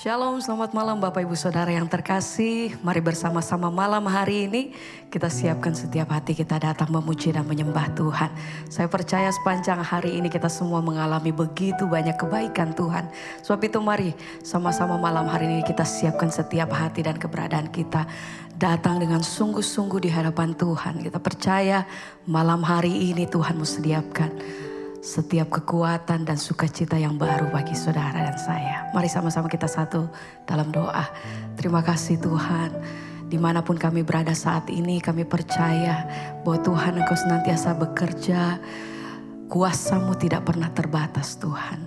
Shalom, selamat malam Bapak Ibu Saudara yang terkasih. Mari bersama-sama malam hari ini kita siapkan setiap hati kita datang memuji dan menyembah Tuhan. Saya percaya sepanjang hari ini kita semua mengalami begitu banyak kebaikan Tuhan. Sebab itu mari sama-sama malam hari ini kita siapkan setiap hati dan keberadaan kita. Datang dengan sungguh-sungguh di hadapan Tuhan. Kita percaya malam hari ini Tuhan mau sediakan setiap kekuatan dan sukacita yang baru bagi saudara dan saya. Mari sama-sama kita satu dalam doa. Terima kasih Tuhan. Dimanapun kami berada saat ini, kami percaya bahwa Tuhan Engkau senantiasa bekerja. Kuasa-Mu tidak pernah terbatas Tuhan.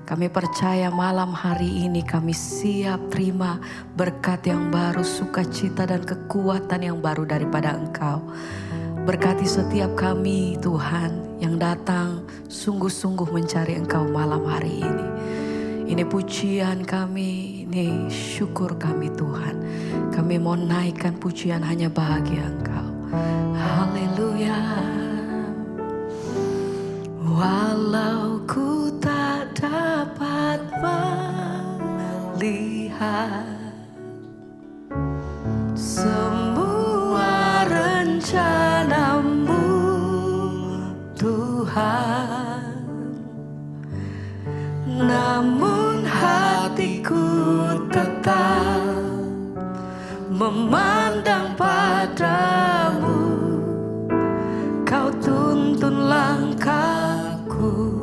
Kami percaya malam hari ini kami siap terima berkat yang baru, sukacita dan kekuatan yang baru daripada Engkau. Berkati setiap kami Tuhan yang datang sungguh-sungguh mencari Engkau malam hari ini. Ini pujian kami, ini syukur kami Tuhan. Kami mau naikkan pujian hanya bagi Engkau. Haleluya. Walau ku tak dapat melihat semua rencana-Mu Tuhan, namun hatiku tetap memandang padamu. Kau tuntun langkahku.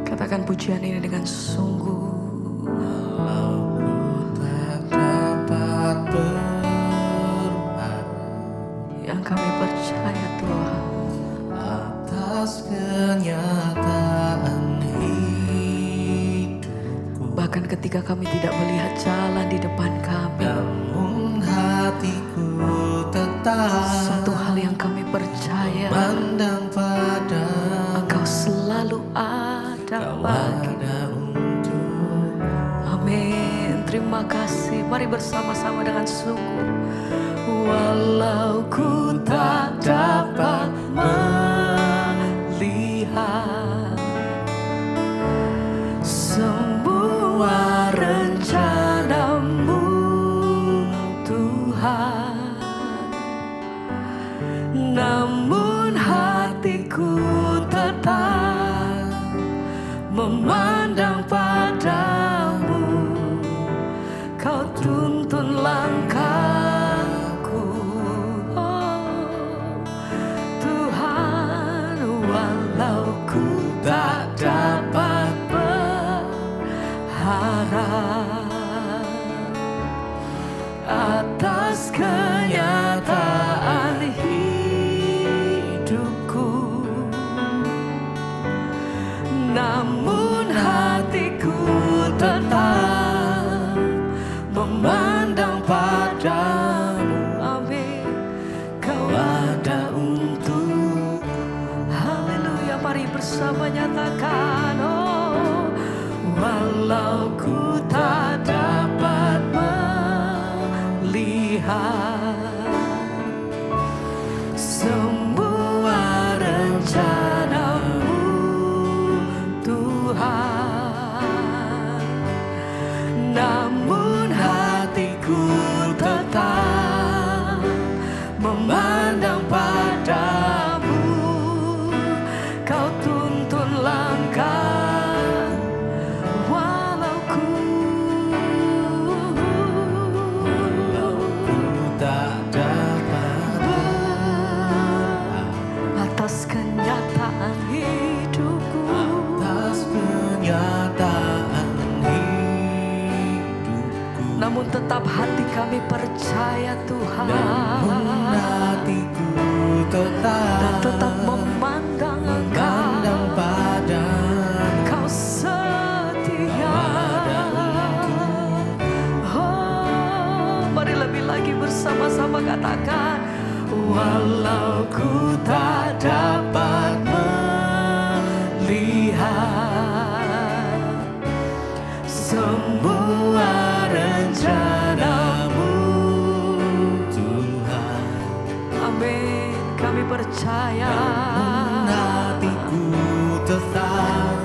Katakan pujian ini dengan sungguh. Walau ku tak dapat berharap, Yang kami percaya Tuhan, atas kenyataan hidupku, bahkan ketika kami tidak melihat jalan di depan kami, namun hatiku tetap satu hal yang kami percaya, memandang padamu. Engkau selalu ada Kau bagi. ada untuk Amin. Terima kasih. Mari bersama-sama dengan sungguh. Walau ku tak dapat melihat semua rencana-Mu Tuhan, namun hatiku tetap memandang padamu. Kau tuntun langkahku, oh, Tuhan. Walau ku tak dapat berharap atas kenyataan hidupku, namun hatiku tetap memandang padamu. Amin. Kau ada untuk. Haleluya. Mari bersama nyatakan, oh, walau ku tak dapat melihat semua rencana-Mu Tuhan, namun hatiku tetap memandang padamu. Kau tuntun langkah, walau ku tak dapat atas kenyataan hidupku, atas kenyataan hidupku, namun tetap hati kami percaya Tuhan, namun hatiku dan tetap tetap memandang memandang Engkau. padamu. Kau setia. Oh, mari lebih lagi bersama-sama katakan, walau ku tak dapat melihat semua rencana-Mu Tuhan, Amin. Kami percaya namun hatiku tetap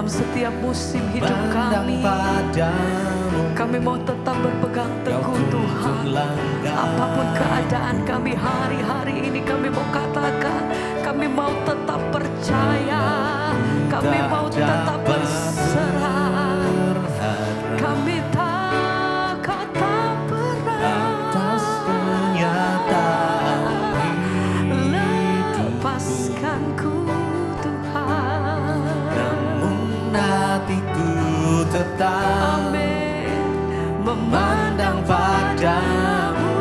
dalam setiap musim hidup Pandang kami. padamu, Kami mau tetap berpegang teguh Tuhan. Apapun keadaan kami hari-hari ini, kami mau katakan, kami mau tetap percaya, kami mau tetap berserah. Kami tak pernah atas kenyataan lepaskanku Tuhan. namun hatiku tetap Amin. Memandang padamu,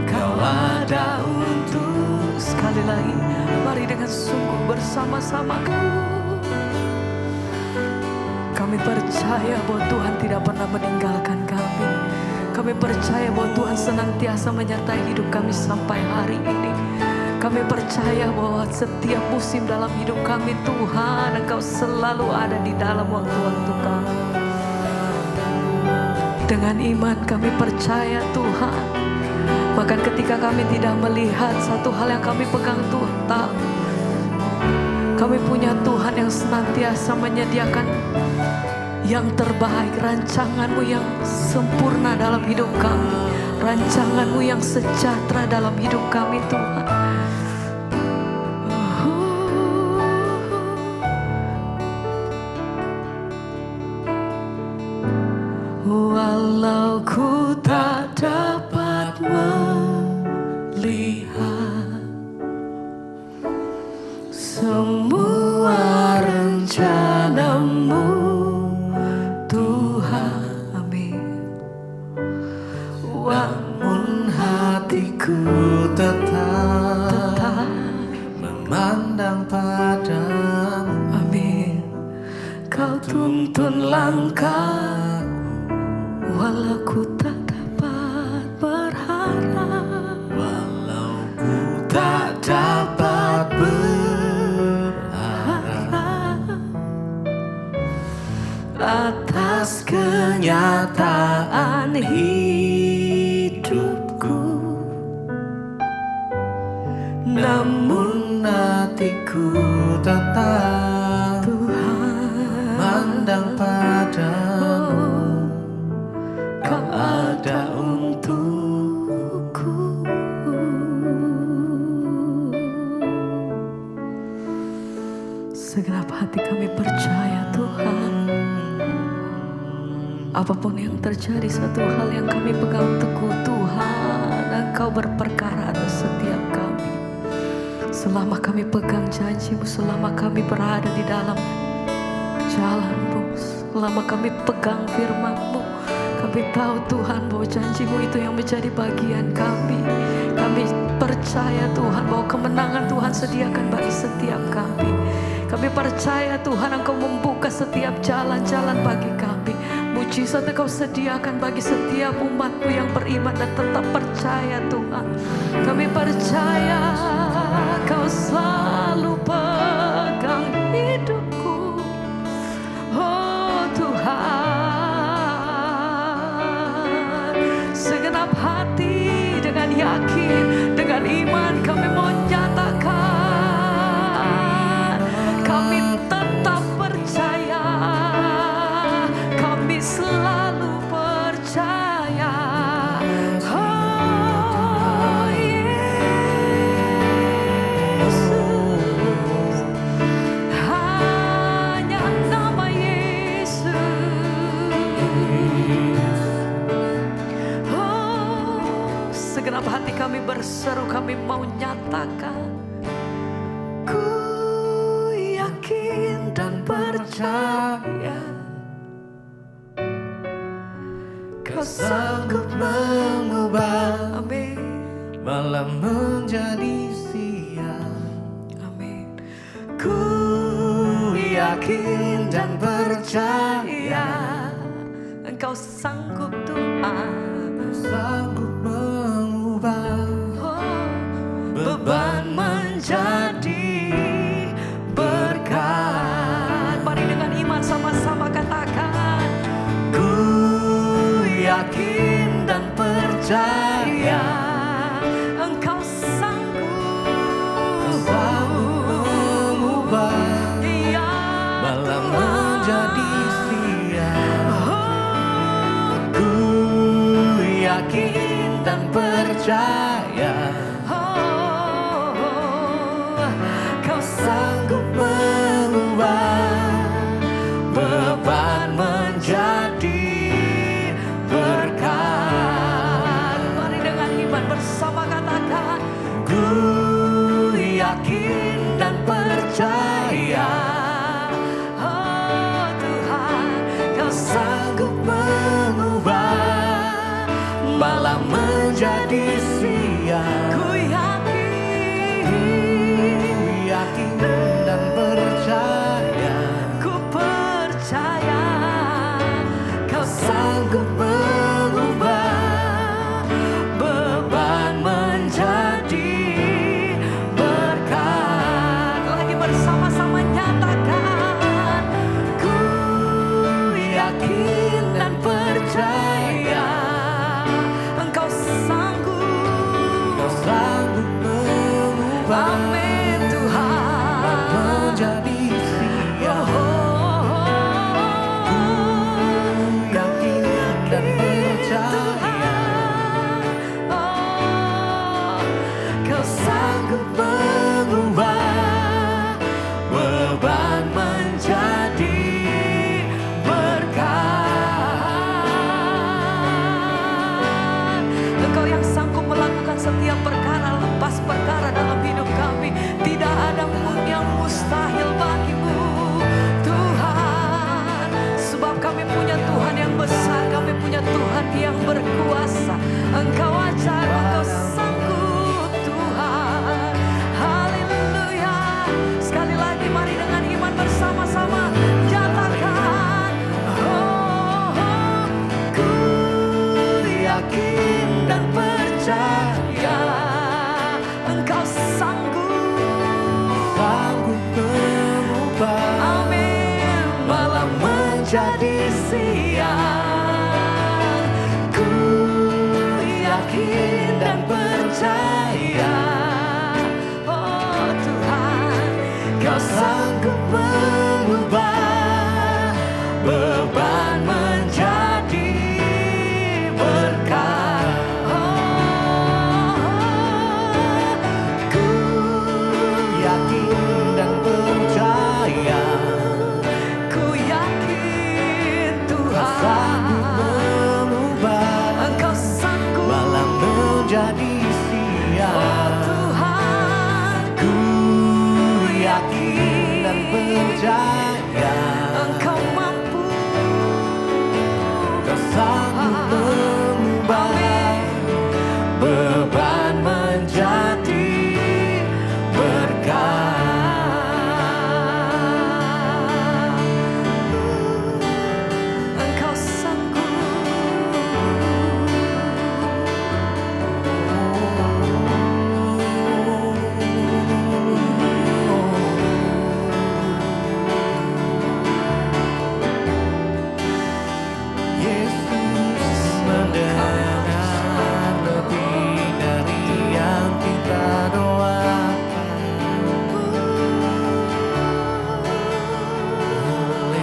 Kau ada untuk. Sekali lagi, mari dengan sungguh bersama-sama kami percaya bahwa Tuhan tidak pernah meninggalkan kami. Kami percaya bahwa Tuhan senantiasa menyertai hidup kami sampai hari ini. Kami percaya bahwa setiap musim dalam hidup kami, Tuhan, Engkau selalu ada di dalam waktu-waktu kami. Dengan iman kami percaya Tuhan. Bahkan ketika kami tidak melihat satu hal yang kami pegang Tuhan, kami punya Tuhan yang senantiasa menyediakan yang terbaik, rancangan-Mu yang sempurna dalam hidup kami, rancangan-Mu yang sejahtera dalam hidup kami Tuhan. Walau ku tak dapat melihat semua rencana-Mu Tuhan, amin. namun hatiku tetap memandang padamu. Amin. Kau tuntun langkah, walau ku tak dapat berharap, Walau ku tak dapat berharap atas kenyataan hidupku, namun hatiku tetap Tuhan. memandang padamu. Kau ada untukku. Segenap hati kami percaya Tuhan. Apapun yang terjadi, satu hal yang kami pegang teguh Tuhan, Engkau berperkara atas setiap kami. Selama kami pegang janji-Mu, selama kami berada di dalam jalan-Mu, selama kami pegang firman-Mu, kami tahu Tuhan bahwa janji-Mu itu yang menjadi bagian kami. Kami percaya Tuhan bahwa kemenangan Tuhan sediakan bagi setiap kami. Kami percaya Tuhan Engkau membuka setiap jalan-jalan bagi kami. Mujizat Engkau sediakan bagi setiap umat-Mu yang beriman dan tetap percaya Tuhan. Kami percaya Kau selalu pegang hidupku. Oh Tuhan, segenap hati dengan yakin, dengan iman kami mau nyatakan, kami tetap percaya, kami selalu percaya. Oh Yesus, hanya nama Yesus. Oh, segenap hati kami berseru, kami mau nyatakan, ku yakin dan percaya Kau Sanggup mengubah Amin, malam menjadi siang. amin. Ku yakin dan percaya Engkau sanggup Tuhan. sanggup mengubah Oh, beban menjadi berkat. mari dengan iman sama-sama katakan, Ku yakin dan percaya Engkau sanggup sanggup mengubah Iya malam dan percaya. Kau Sanggup mengubah beban menjadi berkat. Mari dengan iman bersama katakan, Ku yakin dan percaya. oh Tuhan, Kau Sanggup mengubah malam menjadi siang. Ku Yakin dan percaya. Ku percaya Kau Sanggup mengubah beban menjadi berkat. lagi bersama-sama nyatakan, Ku yakin dan percaya. Engkau sanggup. Kau sanggup mengubah Amin Tuhan. menjadi siang. Yakin dan percaya. Kau Sanggup mengubah beban menjadi berkat. Engkau yang sanggup melakukan setiap perkara, lepas perkara dalam hidup kami. Tidak ada pun yang mustahil bagimu Tuhan. Sebab kami punya Tuhan yang besar, kami punya Tuhan yang berkuasa. Engkau ajaib, Engkau sanggup Tuhan. Haleluya. Sekali lagi mari dengan iman bersama-sama nyatakan, Ku yakin dan percaya. Engkau sanggup. Sanggup mengubah Amin. malam menjadi siang. Ku yakin dan percaya. Oh Tuhan, Kau sanggup mengubah beban menjadi berkat. Ku yakin dan percaya. ku yakin Kau sanggup Tuhan, mengubah Engkau sanggup. malam menjadi siang. Tuhan, Ku yakin dan percaya. Engkau mampu. Kau sanggup mengubah beban menjadi berkat. Engkau sanggup. Yesus mendengar lebih dari yang kita doakan.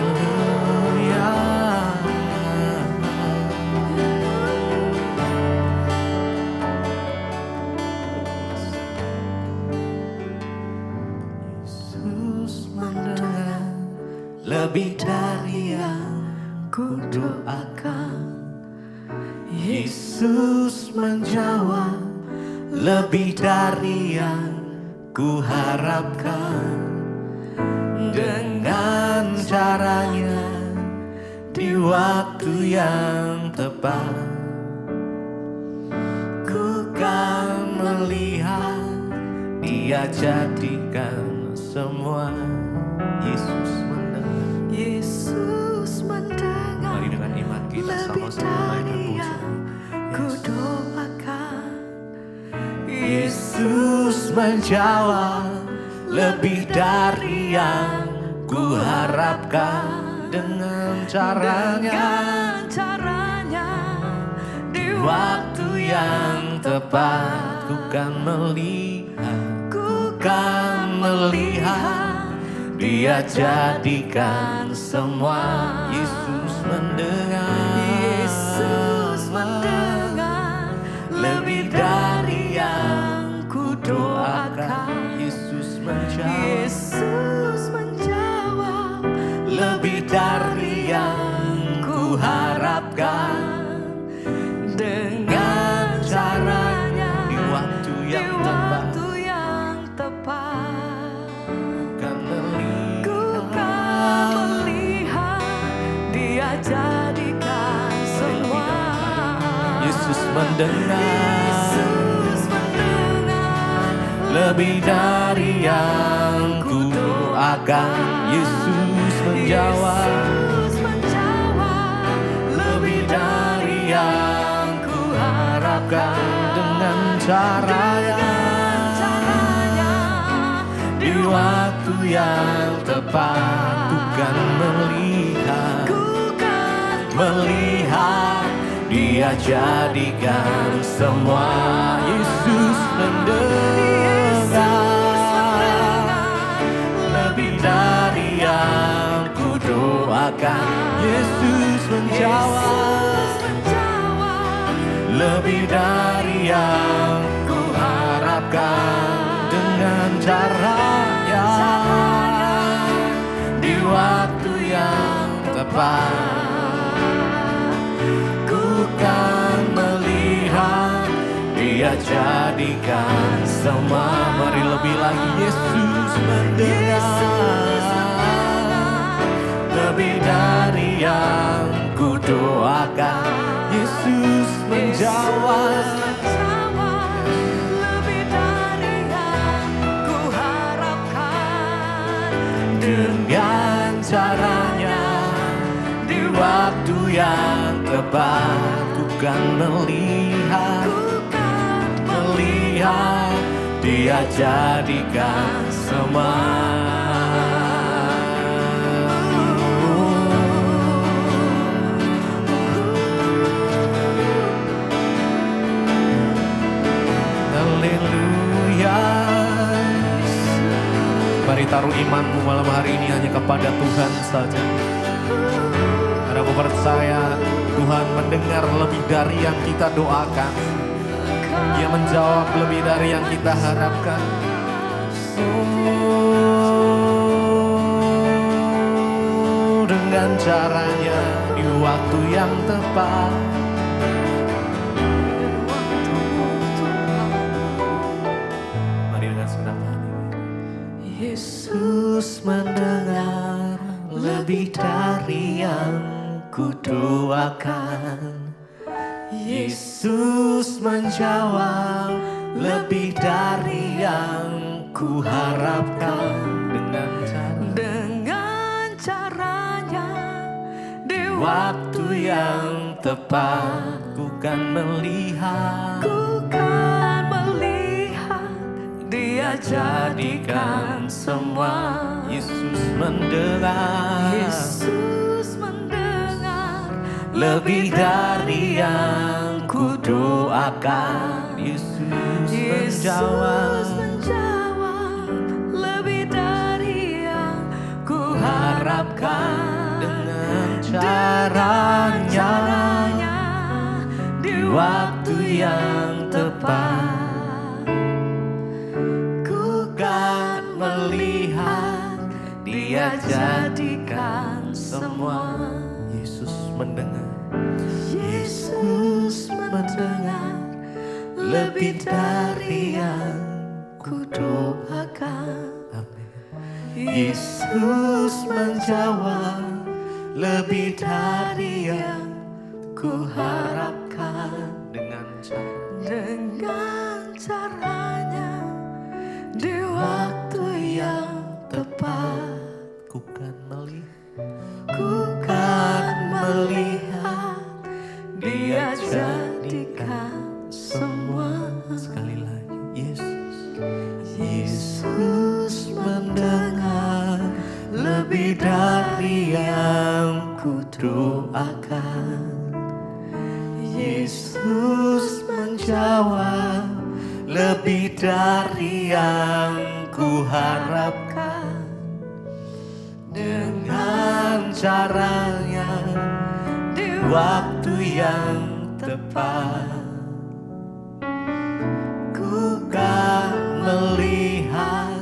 Haleluya. Yesus mendengar lebih dari yang ku doakan. Yesus menjawab lebih dari yang ku harapkan. Dengan caranya di waktu yang tepat, ku kan melihat Dia jadikan semua. Yesus mendengar. Yesus mendengar Mari dengan iman kita lebih sama-sama naikkan dari puji. yang ku doakan. Yesus menjawab lebih dari yang ku harapkan. Dengan caranya di waktu yang tepat, ku kan melihat Dia jadikan semua. Yesus mendengar Yesus mendengar lebih lebih dari yang ku doakan. Yesus menjawab, Yesus menjawab, lebih dari yang ku harapkan. dengan caranya Di waktu di yang tepat, waktu yang tepat. kan Ku kan melihat Dia jadikan semua. Yesus mendengar, Yesus mendengar, lebih dari yang ku doakan. Yesus menjawab, Yesus menjawab, lebih dari yang ku harapkan. Dengan caranya, di waktu yang tepat, ku kan melihat Dia jadikan semua. Yesus mendengar, lebih dari yang ku doakan. Yesus menjawab, lebih dari yang ku harapkan. Dengan caranya, di waktu yang tepat, ku kan melihat Dia jadikan semua. Mari lebih lagi. Yesus mendengar, lebih dari yang ku doakan. Yesus menjawab, lebih dari yang ku harapkan. dengan caranya, di waktu yang tepat, ku kan melihat Dia jadikan semua. Haleluya. Mari taruh imanmu malam hari ini hanya kepada Tuhan saja. Karena aku percaya Tuhan mendengar lebih dari yang kita doakan. Dia menjawab lebih dari yang kita harapkan. Dengan caranya, di waktu yang tepat. Mari dengan senang hati. Yesus mendengar lebih dari yang ku doakan. Yesus menjawab lebih dari yang ku harapkan. Dengan caranya, di Waktu yang tepat, ku kan melihat Dia jadikan semua. Yesus mendengar, Yesus mendengar, lebih dari yang ku doakan. Yesus menjawab, lebih dari yang ku harapkan. Dengan caranya, di waktu yang tepat, ku kan melihat Dia jadikan semua. Yesus mendengar, Yesus mendengar, lebih dari yang ku doakan. Amin. Yesus menjawab, lebih dari yang ku harapkan. Dengan caranya, di waktu yang tepat, ku kan melihat Dia jadikan semua. Sekali lagi, Yesus mendengar, lebih dari yang ku doakan. Yesus menjawab, lebih dari yang ku harapkan. Dengan caranya, di waktu yang tepat, melihat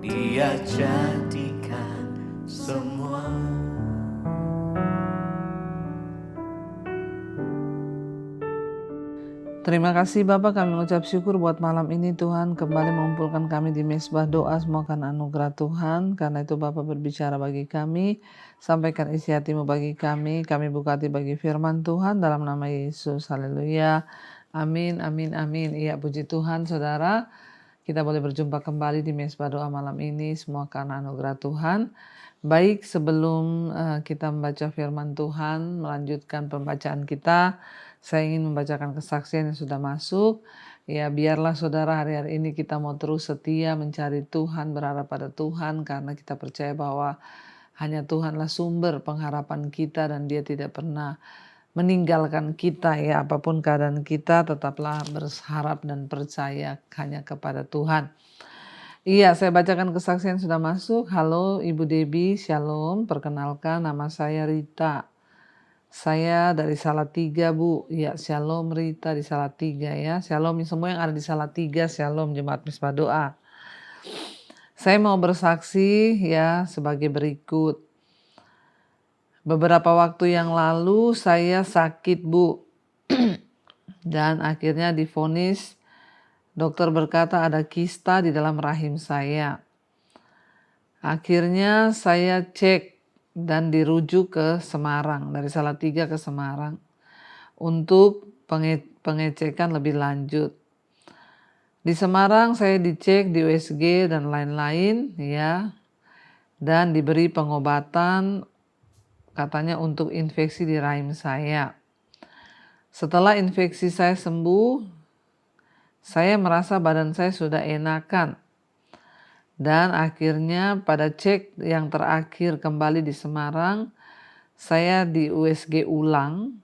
Dia jadikan semua. Terima kasih Bapak, kami mengucap syukur buat malam ini Tuhan kembali mengumpulkan kami di mesbah doa, semua karena anugerah Tuhan. Karena itu Bapak berbicara bagi kami, sampaikan isi hatimu bagi kami buka hati bagi firman Tuhan dalam nama Yesus. Haleluya. Amin, amin, amin. Iya, puji Tuhan saudara. Kita boleh berjumpa kembali di mesbah doa malam ini, semua karena anugerah Tuhan. Baik, sebelum kita membaca firman Tuhan, melanjutkan pembacaan kita, saya ingin membacakan kesaksian yang sudah masuk. Ya, biarlah saudara hari-hari ini kita mau terus setia mencari Tuhan, berharap pada Tuhan, karena kita percaya bahwa hanya Tuhanlah sumber pengharapan kita dan Dia tidak pernah meninggalkan kita ya. Apapun keadaan kita, tetaplah berharap dan percaya hanya kepada Tuhan. Iya, saya bacakan kesaksian sudah masuk. Halo Ibu Debbie, Shalom. Perkenalkan, nama saya Rita. Saya dari Salatiga, Bu. Ya, Shalom Rita di Salatiga ya. Shalom semua yang ada di Salatiga, Shalom Jemaat Mesbah Doa. Saya mau bersaksi ya sebagai berikut. Beberapa waktu yang lalu saya sakit, Bu. Dan akhirnya divonis, dokter berkata ada kista di dalam rahim saya. Akhirnya saya cek dan dirujuk ke Semarang, dari Salatiga ke Semarang untuk pengecekan lebih lanjut. Di Semarang saya dicek di USG dan lain-lain ya, dan diberi pengobatan katanya untuk infeksi di rahim saya. Setelah infeksi saya sembuh, saya merasa badan saya sudah enakan. Dan akhirnya pada cek yang terakhir kembali di Semarang, saya di USG ulang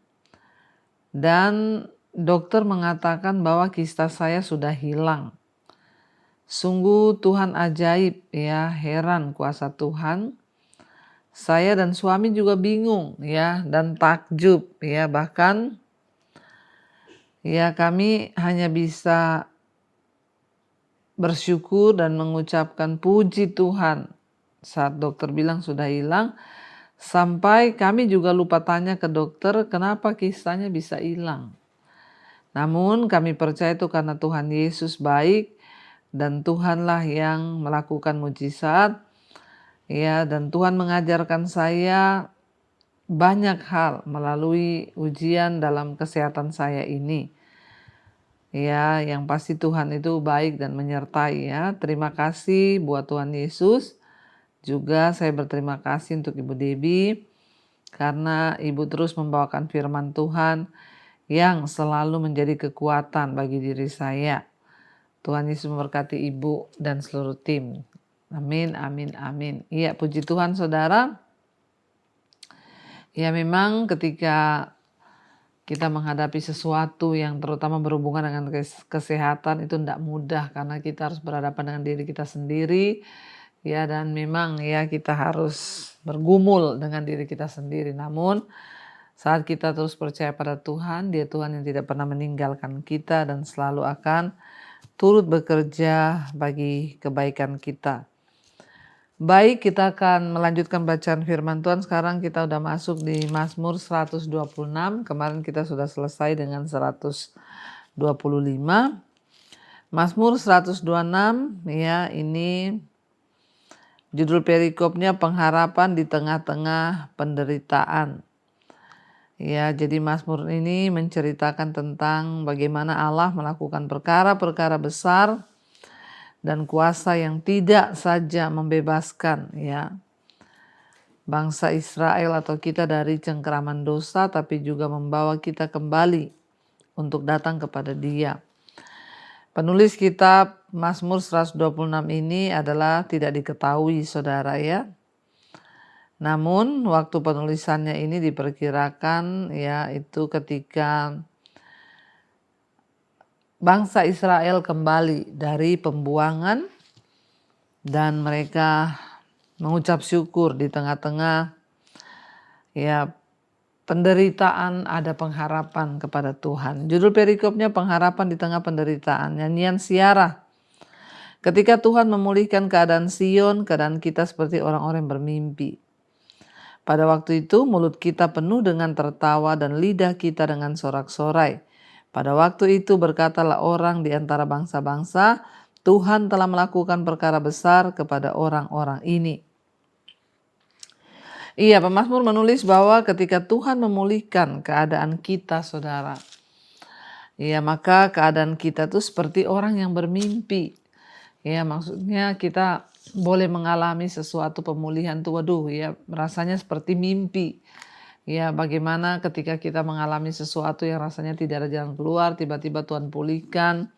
dan dokter mengatakan bahwa kista saya sudah hilang. Sungguh Tuhan ajaib ya, heran kuasa Tuhan. Saya dan suami juga bingung ya dan takjub ya, bahkan ya kami hanya bisa bersyukur dan mengucapkan puji Tuhan saat dokter bilang sudah hilang, sampai kami juga lupa tanya ke dokter kenapa kistanya bisa hilang. Namun kami percaya itu karena Tuhan Yesus baik dan Tuhanlah yang melakukan mujizat ya, dan Tuhan mengajarkan saya banyak hal melalui ujian dalam kesehatan saya ini. Ya, yang pasti Tuhan itu baik dan menyertai ya. Terima kasih buat Tuhan Yesus. Juga saya berterima kasih untuk Ibu Debbie karena Ibu terus membawakan firman Tuhan yang selalu menjadi kekuatan bagi diri saya. Tuhan Yesus memberkati Ibu dan seluruh tim. Amin, amin, amin. Iya, puji Tuhan saudara. Ya, memang ketika kita menghadapi sesuatu yang terutama berhubungan dengan kesehatan itu tidak mudah, karena kita harus berhadapan dengan diri kita sendiri ya, dan memang ya kita harus bergumul dengan diri kita sendiri. Namun saat kita terus percaya pada Tuhan, Dia Tuhan yang tidak pernah meninggalkan kita dan selalu akan turut bekerja bagi kebaikan kita. Baik, kita akan melanjutkan bacaan firman Tuhan. Sekarang kita udah masuk di Mazmur 126. Kemarin kita sudah selesai dengan 125. Mazmur 126 ya, ini judul perikopnya pengharapan di tengah-tengah penderitaan. Ya, jadi Mazmur ini menceritakan tentang bagaimana Allah melakukan perkara-perkara besar dan kuasa yang tidak saja membebaskan ya bangsa Israel atau kita dari cengkeraman dosa, tapi juga membawa kita kembali untuk datang kepada Dia. Penulis kitab Mazmur 126 ini adalah tidak diketahui saudara ya. Namun waktu penulisannya ini diperkirakan ya itu ketika bangsa Israel kembali dari pembuangan dan mereka mengucap syukur di tengah-tengah ya penderitaan, ada pengharapan kepada Tuhan. Judul perikopnya pengharapan di tengah penderitaan. Nyanyian Siarah Ketika Tuhan memulihkan keadaan Sion, keadaan kita seperti orang-orang yang bermimpi. Pada waktu itu mulut kita penuh dengan tertawa dan lidah kita dengan sorak-sorai. Pada waktu itu berkatalah orang di antara bangsa-bangsa, Tuhan telah melakukan perkara besar kepada orang-orang ini. Iya, pemazmur menulis bahwa ketika Tuhan memulihkan keadaan kita, saudara, ya maka keadaan kita tuh seperti orang yang bermimpi. Ya, maksudnya kita boleh mengalami sesuatu pemulihan tuh, waduh ya rasanya seperti mimpi. Ya, bagaimana ketika kita mengalami sesuatu yang rasanya tidak ada jalan keluar, tiba-tiba Tuhan pulihkan.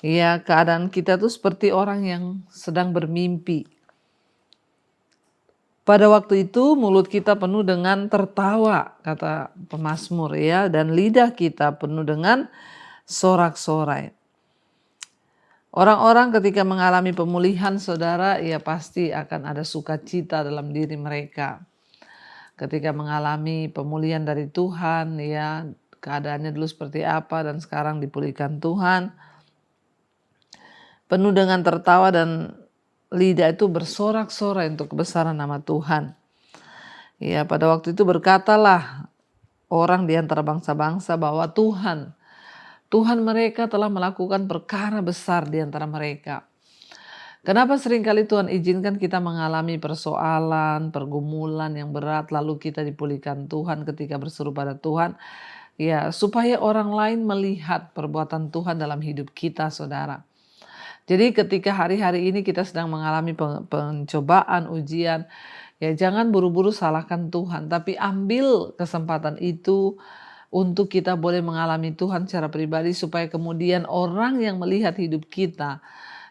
Ya, keadaan kita tuh seperti orang yang sedang bermimpi. Pada waktu itu mulut kita penuh dengan tertawa, kata pemazmur ya, dan lidah kita penuh dengan sorak-sorai. Orang-orang ketika mengalami pemulihan, saudara, ya pasti akan ada sukacita dalam diri mereka. Ketika mengalami pemulihan dari Tuhan, ya keadaannya dulu seperti apa dan sekarang dipulihkan Tuhan. Penuh dengan tertawa dan lidah itu bersorak-sorai untuk kebesaran nama Tuhan. Ya, pada waktu itu berkatalah orang di antara bangsa-bangsa bahwa Tuhan mereka telah melakukan perkara besar di antara mereka. Kenapa seringkali Tuhan izinkan kita mengalami persoalan, pergumulan yang berat, lalu kita dipulihkan Tuhan ketika berseru pada Tuhan? Ya, supaya orang lain melihat perbuatan Tuhan dalam hidup kita, saudara. Jadi ketika hari-hari ini kita sedang mengalami pencobaan, ujian, ya jangan buru-buru salahkan Tuhan, tapi ambil kesempatan itu untuk kita boleh mengalami Tuhan secara pribadi supaya kemudian orang yang melihat hidup kita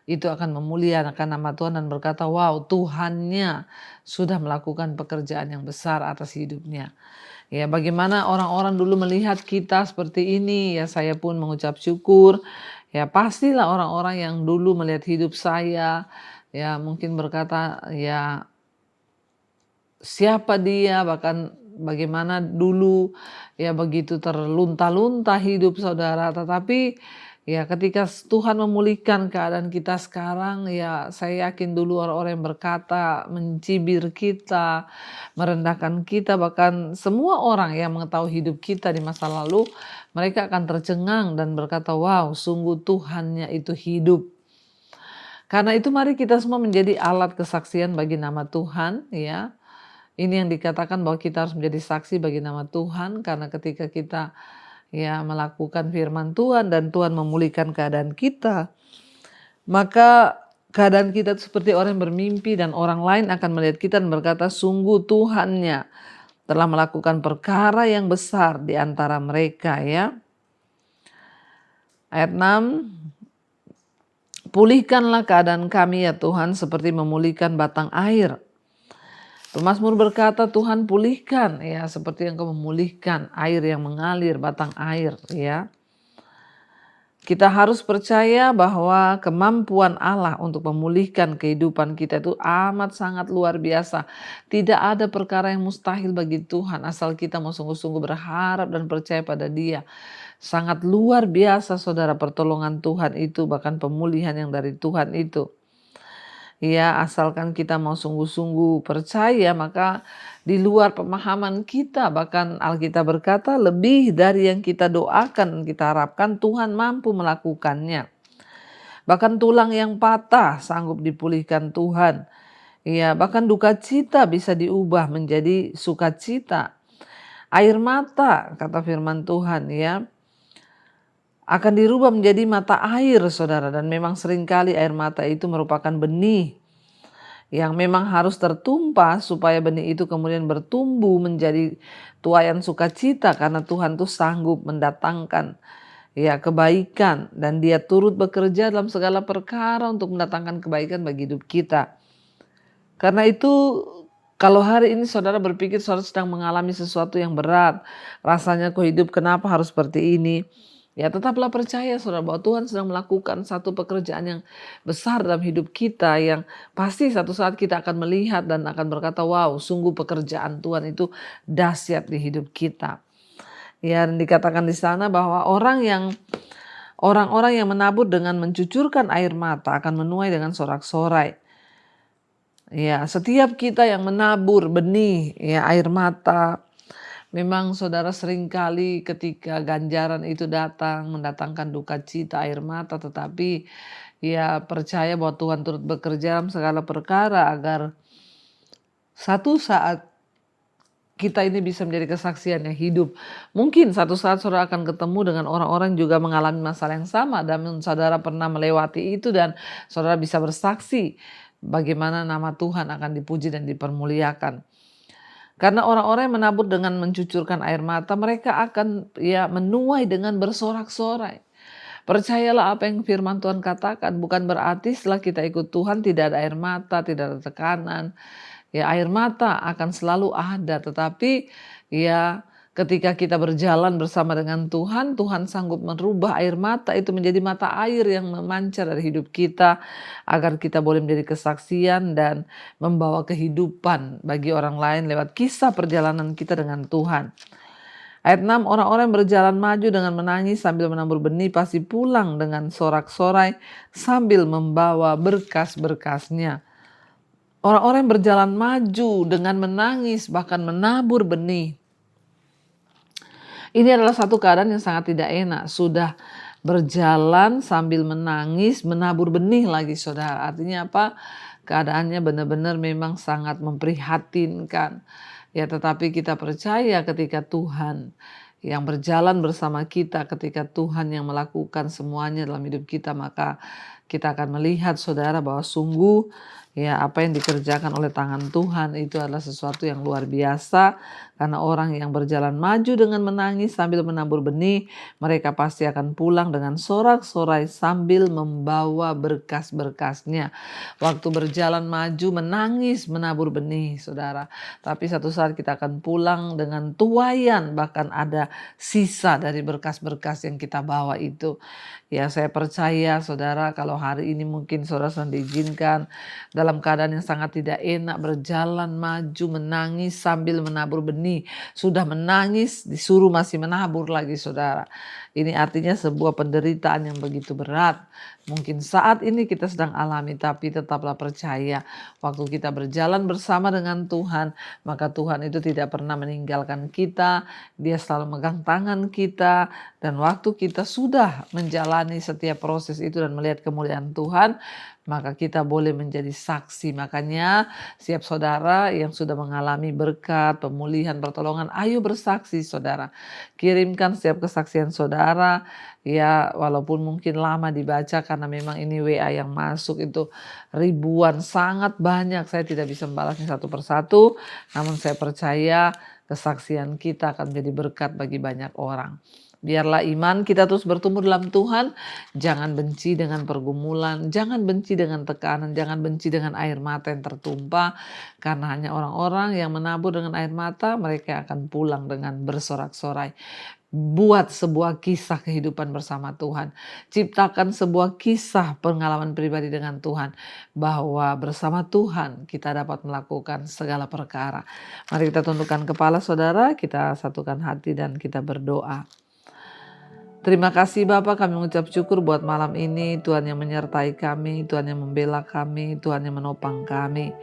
itu akan memuliakan nama Tuhan dan berkata, wow, Tuhannya sudah melakukan pekerjaan yang besar atas hidupnya. Ya, bagaimana orang-orang dulu melihat kita seperti ini, ya saya pun mengucap syukur. Ya, pastilah orang-orang yang dulu melihat hidup saya, ya mungkin berkata, ya siapa dia, bahkan bagaimana dulu ya begitu terlunta-lunta hidup saudara. Tetapi ya ketika Tuhan memulihkan keadaan kita sekarang, ya saya yakin dulu orang-orang yang berkata, mencibir kita, merendahkan kita, bahkan semua orang yang mengetahui hidup kita di masa lalu, mereka akan tercengang dan berkata, wow, sungguh Tuhannya itu hidup. Karena itu mari kita semua menjadi alat kesaksian bagi nama Tuhan, ya. Ini yang dikatakan bahwa kita harus menjadi saksi bagi nama Tuhan, karena ketika kita ya melakukan firman Tuhan dan Tuhan memulihkan keadaan kita, maka keadaan kita seperti orang yang bermimpi dan orang lain akan melihat kita dan berkata, sungguh Tuhannya telah melakukan perkara yang besar di antara mereka, ya. Ayat 6, pulihkanlah keadaan kami ya Tuhan seperti memulihkan batang air. Pemazmur berkata, Tuhan pulihkan ya seperti Engkau memulihkan air yang mengalir, batang air, ya. Kita harus percaya bahwa kemampuan Allah untuk memulihkan kehidupan kita itu amat sangat luar biasa. Tidak ada perkara yang mustahil bagi Tuhan asal kita mau sungguh-sungguh berharap dan percaya pada Dia. Sangat luar biasa saudara pertolongan Tuhan itu, bahkan pemulihan yang dari Tuhan itu. Ya, asalkan kita mau sungguh-sungguh percaya, maka di luar pemahaman kita, bahkan Alkitab berkata lebih dari yang kita doakan dan kita harapkan, Tuhan mampu melakukannya. Bahkan tulang yang patah sanggup dipulihkan Tuhan. Ya, bahkan duka cita bisa diubah menjadi sukacita. Air mata, kata firman Tuhan, ya, akan dirubah menjadi mata air, saudara. Dan memang seringkali air mata itu merupakan benih yang memang harus tertumpah supaya benih itu kemudian bertumbuh menjadi tuaian sukacita, karena Tuhan tuh sanggup mendatangkan ya kebaikan dan Dia turut bekerja dalam segala perkara untuk mendatangkan kebaikan bagi hidup kita. Karena itu kalau hari ini saudara berpikir saudara sedang mengalami sesuatu yang berat, rasanya kok hidup kenapa harus seperti ini? Ya tetaplah percaya saudara bahwa Tuhan sedang melakukan satu pekerjaan yang besar dalam hidup kita, yang pasti satu saat kita akan melihat dan akan berkata, wow, sungguh pekerjaan Tuhan itu dahsyat di hidup kita. Ya, dan dikatakan di sana bahwa orang yang Orang-orang yang menabur dengan mencucurkan air mata akan menuai dengan sorak-sorai. Ya, setiap kita yang menabur benih, ya air mata, memang saudara seringkali ketika ganjaran itu datang, mendatangkan duka cita, air mata, tetapi ya percaya bahwa Tuhan turut bekerja dalam segala perkara agar satu saat kita ini bisa menjadi kesaksian yang hidup. Mungkin satu saat saudara akan ketemu dengan orang-orang juga mengalami masalah yang sama dan saudara pernah melewati itu dan saudara bisa bersaksi bagaimana nama Tuhan akan dipuji dan dipermuliakan. Karena orang-orang yang menabur dengan mencucurkan air mata, mereka akan ya menuai dengan bersorak-sorai. Percayalah apa yang firman Tuhan katakan, bukan berarti setelah kita ikut Tuhan tidak ada air mata, tidak ada tekanan. Ya air mata akan selalu ada, tetapi ya ketika kita berjalan bersama dengan Tuhan, Tuhan sanggup merubah air mata itu menjadi mata air yang memancar dari hidup kita agar kita boleh menjadi kesaksian dan membawa kehidupan bagi orang lain lewat kisah perjalanan kita dengan Tuhan. Ayat 6, orang-orang yang berjalan maju dengan menangis sambil menabur benih pasti pulang dengan sorak-sorai sambil membawa berkas-berkasnya. Orang-orang yang berjalan maju dengan menangis bahkan menabur benih. Ini adalah satu keadaan yang sangat tidak enak. Sudah berjalan sambil menangis, menabur benih lagi saudara. Artinya apa? Keadaannya benar-benar memang sangat memprihatinkan. Ya tetapi kita percaya ketika Tuhan yang berjalan bersama kita, ketika Tuhan yang melakukan semuanya dalam hidup kita, maka kita akan melihat saudara bahwa sungguh ya apa yang dikerjakan oleh tangan Tuhan itu adalah sesuatu yang luar biasa. Karena orang yang berjalan maju dengan menangis sambil menabur benih, mereka pasti akan pulang dengan sorak-sorai sambil membawa berkas-berkasnya. Waktu berjalan maju menangis menabur benih saudara. Tapi satu saat kita akan pulang dengan tuaian, bahkan ada sisa dari berkas-berkas yang kita bawa itu. Ya saya percaya saudara kalau hari ini mungkin saudara sedang diizinkan dalam keadaan yang sangat tidak enak, berjalan maju menangis sambil menabur benih. Sudah menangis disuruh masih menabur lagi saudara. Ini artinya sebuah penderitaan yang begitu berat. Mungkin saat ini kita sedang alami, tapi tetaplah percaya waktu kita berjalan bersama dengan Tuhan, maka Tuhan itu tidak pernah meninggalkan kita. Dia selalu megang tangan kita, dan waktu kita sudah menjalani setiap proses itu dan melihat kemuliaan Tuhan, maka kita boleh menjadi saksi. Makanya siap saudara yang sudah mengalami berkat, pemulihan, pertolongan, ayo bersaksi saudara. Kirimkan setiap kesaksian saudara, ya walaupun mungkin lama dibaca karena memang ini WA yang masuk itu ribuan, sangat banyak. Saya tidak bisa membalasnya satu persatu, namun saya percaya kesaksian kita akan menjadi berkat bagi banyak orang. Biarlah iman kita terus bertumbuh dalam Tuhan. Jangan benci dengan pergumulan, jangan benci dengan tekanan, jangan benci dengan air mata yang tertumpah. Karena hanya orang-orang yang menabur dengan air mata, mereka akan pulang dengan bersorak-sorai. Buat sebuah kisah kehidupan bersama Tuhan. Ciptakan sebuah kisah pengalaman pribadi dengan Tuhan. Bahwa bersama Tuhan kita dapat melakukan segala perkara. Mari kita tundukkan kepala saudara, kita satukan hati dan kita berdoa. Terima kasih Bapak, kami mengucap syukur buat malam ini. Tuhan yang menyertai kami, Tuhan yang membela kami, Tuhan yang menopang kami.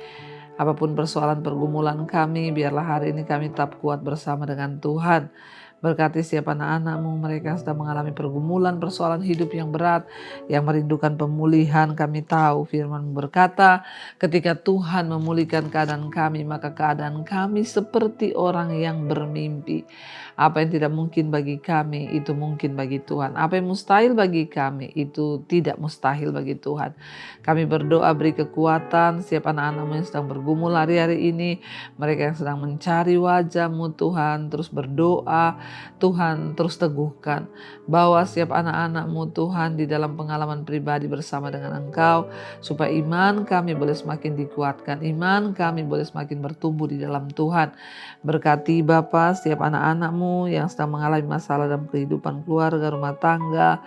Apapun persoalan pergumulan kami, biarlah hari ini kami tetap kuat bersama dengan Tuhan. Berkati setiap anak-anak-Mu, mereka sedang mengalami pergumulan, persoalan hidup yang berat, yang merindukan pemulihan. Kami tahu firman-Mu berkata, ketika Tuhan memulihkan keadaan kami, maka keadaan kami seperti orang yang bermimpi. Apa yang tidak mungkin bagi kami, itu mungkin bagi Tuhan. Apa yang mustahil bagi kami, itu tidak mustahil bagi Tuhan. Kami berdoa beri kekuatan setiap anak-anak-Mu yang sedang bergumul hari-hari ini. Mereka yang sedang mencari wajah-Mu Tuhan, terus berdoa. Tuhan terus teguhkan. Bawa setiap anak-anak-Mu Tuhan di dalam pengalaman pribadi bersama dengan Engkau. Supaya iman kami boleh semakin dikuatkan. Iman kami boleh semakin bertumbuh di dalam Tuhan. Berkati Bapa setiap anak-anak-Mu yang sedang mengalami masalah dalam kehidupan keluarga, rumah tangga.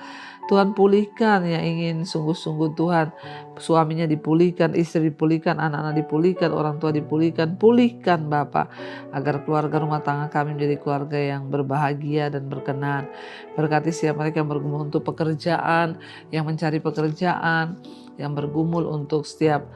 Tuhan pulihkan yang ingin sungguh-sungguh Tuhan, suaminya dipulihkan, istri dipulihkan, anak-anak dipulihkan, orang tua dipulihkan. Pulihkan Bapa, agar keluarga rumah tangga kami menjadi keluarga yang berbahagia dan berkenan. Berkati setiap mereka yang bergumul untuk pekerjaan, yang mencari pekerjaan, yang bergumul untuk setiap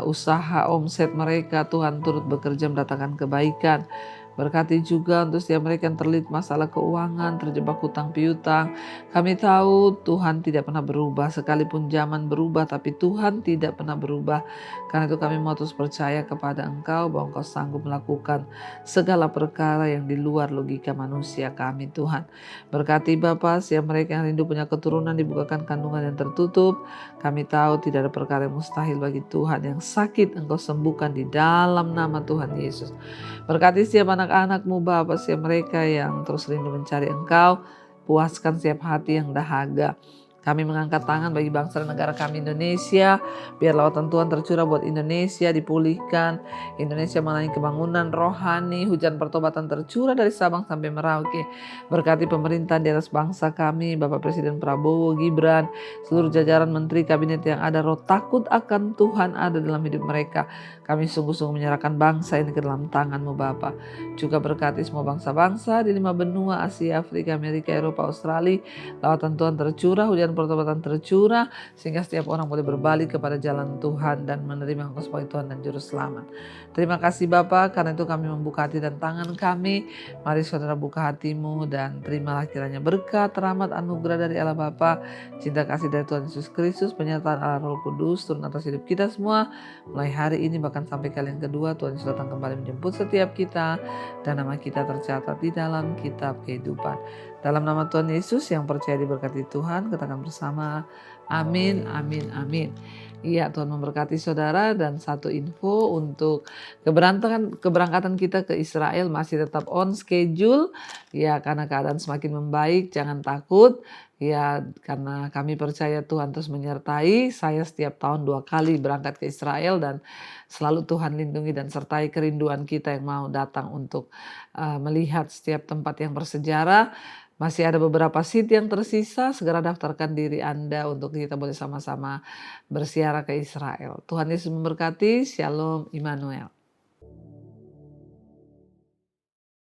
usaha omset mereka. Tuhan turut bekerja mendatangkan kebaikan. Berkati juga untuk setiap mereka yang terlilit masalah keuangan, terjebak hutang piutang. Kami tahu Tuhan tidak pernah berubah, sekalipun zaman berubah, tapi Tuhan tidak pernah berubah. Karena itu kami mau terus percaya kepada Engkau bahwa Engkau sanggup melakukan segala perkara yang di luar logika manusia kami Tuhan. Berkati Bapa, setiap mereka yang rindu punya keturunan, dibukakan kandungan yang tertutup. Kami tahu tidak ada perkara yang mustahil bagi Tuhan. Yang sakit Engkau sembuhkan di dalam nama Tuhan Yesus. Berkati setiap anak-anak-Mu Bapa, setiap mereka yang terus rindu mencari Engkau, puaskan setiap hati yang dahaga. Kami mengangkat tangan bagi bangsa dan negara kami Indonesia. Biar lautan Tuhan tercurah buat Indonesia, dipulihkan. Indonesia mengalami kebangunan rohani, hujan pertobatan tercurah dari Sabang sampai Merauke. Berkati pemerintahan di atas bangsa kami, Bapak Presiden Prabowo, Gibran, seluruh jajaran menteri kabinet yang ada, roh takut akan Tuhan ada dalam hidup mereka. Kami sungguh-sungguh menyerahkan bangsa ini ke dalam tangan-Mu Bapa. Juga berkati semua bangsa-bangsa di 5 benua, Asia, Afrika, Amerika, Eropa, Australia. Lautan Tuhan tercurah, hujan pertobatan tercurah, sehingga setiap orang boleh berbalik kepada jalan Tuhan dan menerima Engkau sebagai Tuhan dan Juru Selamat. Terima kasih Bapa, karena itu kami membuka hati dan tangan kami. Mari saudara buka hatimu dan terimalah kiranya berkat, rahmat, anugerah dari Allah Bapa, cinta kasih dari Tuhan Yesus Kristus, penyertaan Allah Roh Kudus turun atas hidup kita semua. Mulai hari ini bahkan sampai kali yang kedua, Tuhan Yesus datang kembali menjemput setiap kita dan nama kita tercatat di dalam kitab kehidupan. Dalam nama Tuhan Yesus yang percaya diberkati Tuhan, katakan bersama, amin, amin, amin. Iya, Tuhan memberkati saudara. Dan satu info untuk keberangkatan kita ke Israel masih tetap on schedule. Ya, karena keadaan semakin membaik, jangan takut. Ya, karena kami percaya Tuhan terus menyertai. Saya setiap tahun 2 kali berangkat ke Israel dan selalu Tuhan lindungi dan sertai kerinduan kita yang mau datang untuk melihat setiap tempat yang bersejarah. Masih ada beberapa seat yang tersisa, segera daftarkan diri Anda untuk kita boleh sama-sama berziarah ke Israel. Tuhan Yesus memberkati, Shalom Immanuel.